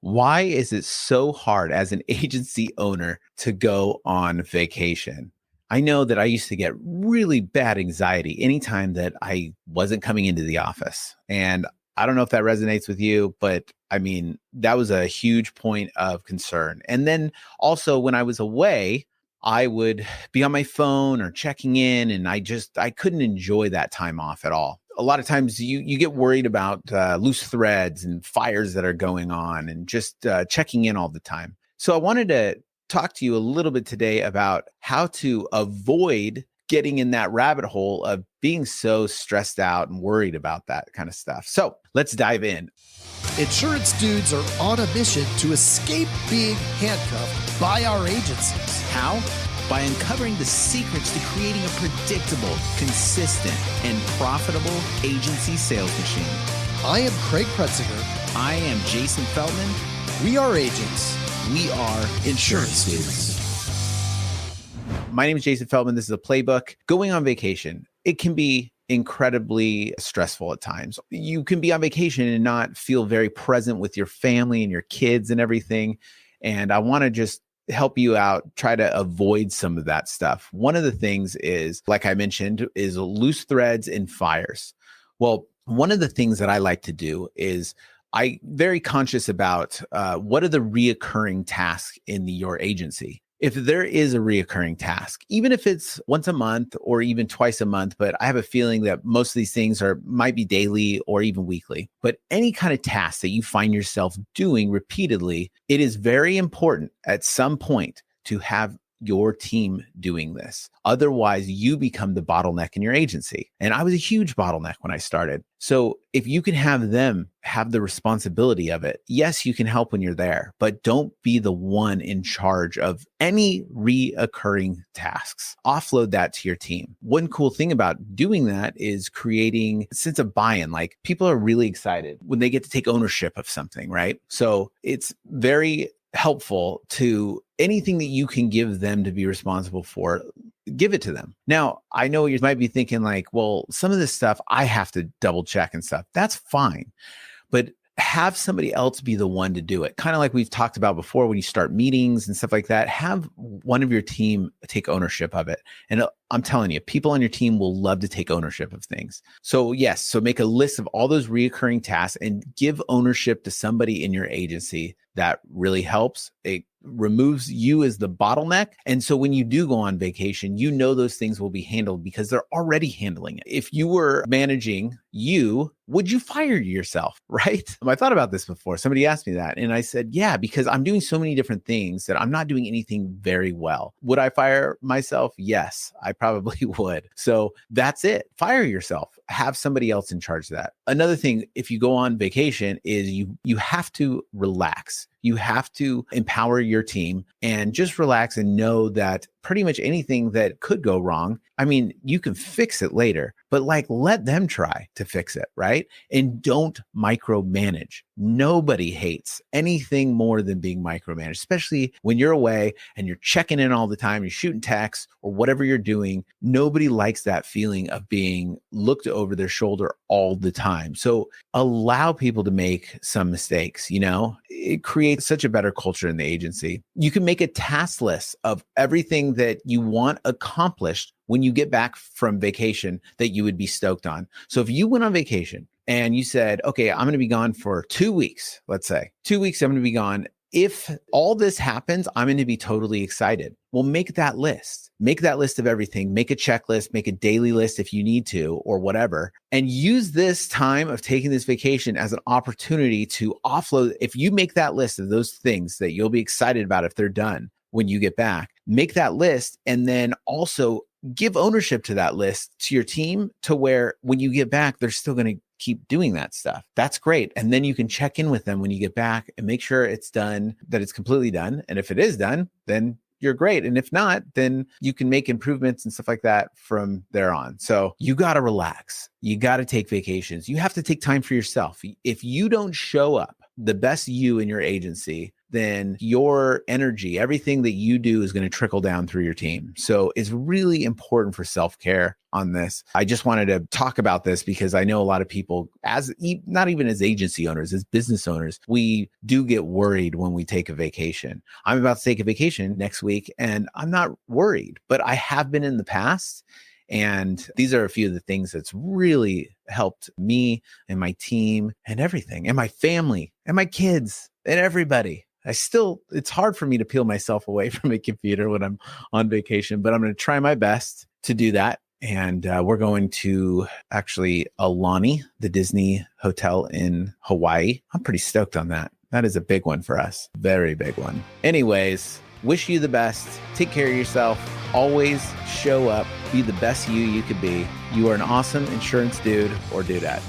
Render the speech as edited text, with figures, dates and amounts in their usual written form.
Why is it so hard as an agency owner to go on vacation? I know that I used to get really bad anxiety anytime that I wasn't coming into the office. And I don't know if that resonates with you, but I mean, that was a huge point of concern. And then also when I was away, I would be on my phone or checking in, and I couldn't enjoy that time off at all. A lot of times you get worried about loose threads and fires that are going on and just checking in all the time. So I wanted to talk to you a little bit today about how to avoid getting in that rabbit hole of being so stressed out and worried about that kind of stuff. So let's dive in. Insurance dudes are on a mission to escape being handcuffed by our agencies. How? By uncovering the secrets to creating a predictable, consistent, and profitable agency sales machine. I am Craig Pretzinger. I am Jason Feldman. We are agents. We are insurance dudes. My name is Jason Feldman. This is a Playbook. Going on vacation, it can be incredibly stressful at times. You can be on vacation and not feel very present with your family and your kids and everything. And I want to just help you out, try to avoid some of that stuff. One of the things is, like I mentioned, is loose threads and fires. Well, one of the things that I like to do is I'm very conscious about what are the reoccurring tasks in your agency. If there is a reoccurring task, even if it's once a month or even twice a month, but I have a feeling that most of these things might be daily or even weekly, but any kind of task that you find yourself doing repeatedly, it is very important at some point to have your team doing this. Otherwise, you become the bottleneck in your agency. And I was a huge bottleneck when I started. So if you can have them have the responsibility of it, yes, you can help when you're there, but don't be the one in charge of any reoccurring tasks. Offload that to your team. One cool thing about doing that is creating a sense of buy-in. Like, people are really excited when they get to take ownership of something, right? So it's very helpful to anything that you can give them to be responsible for, give it to them. Now, I know you might be thinking like, well, some of this stuff I have to double check and stuff. That's fine. But have somebody else be the one to do it. Kind of like we've talked about before, when you start meetings and stuff like that, have one of your team take ownership of it. And I'm telling you, people on your team will love to take ownership of things. So yes, so make a list of all those reoccurring tasks and give ownership to somebody in your agency. That really helps. It removes you as the bottleneck. And so when you do go on vacation, you know those things will be handled because they're already handling it. If you were managing you, would you fire yourself, right? I thought about this before. Somebody asked me that. And I said, yeah, because I'm doing so many different things that I'm not doing anything very well. Would I fire myself? Yes, I probably would. So that's it. Fire yourself. Have somebody else in charge of that. Another thing, if you go on vacation, is you have to relax. You have to empower your team and just relax and know that pretty much anything that could go wrong, I mean, you can fix it later, but let them try to fix it, right? And don't micromanage. Nobody hates anything more than being micromanaged, especially when you're away and you're checking in all the time, you're shooting texts or whatever you're doing. Nobody likes that feeling of being looked over their shoulder all the time. So allow people to make some mistakes, it creates such a better culture in the agency. You can make a task list of everything that you want accomplished when you get back from vacation that you would be stoked on. So if you went on vacation and you said, okay, I'm going to be gone for 2 weeks, let's say 2 weeks, I'm going to be gone. If all this happens, I'm going to be totally excited. Well, make that list. Make that list of everything. Make a checklist, make a daily list if you need to, or whatever. And use this time of taking this vacation as an opportunity to offload. If you make that list of those things that you'll be excited about if they're done when you get back, make that list and then also give ownership to that list to your team to where when you get back, they're still going to keep doing that stuff. That's great. And then you can check in with them when you get back and make sure it's done, that it's completely done. And if it is done, then you're great. And if not, then you can make improvements and stuff like that from there on. So you got to relax. You got to take vacations. You have to take time for yourself. If you don't show up the best you in your agency, then your energy, everything that you do is going to trickle down through your team. So it's really important for self-care on this. I just wanted to talk about this because I know a lot of people, as not even as agency owners, as business owners, we do get worried when we take a vacation. I'm about to take a vacation next week and I'm not worried, but I have been in the past. And these are a few of the things that's really helped me and my team and everything, and my family and my kids and everybody. It's hard for me to peel myself away from a computer when I'm on vacation, but I'm going to try my best to do that. And we're going to actually Aulani, the Disney hotel in Hawaii. I'm pretty stoked on that. That is a big one for us. Very big one. Anyways, wish you the best. Take care of yourself. Always show up. Be the best you could be. You are an awesome insurance dude or dudette.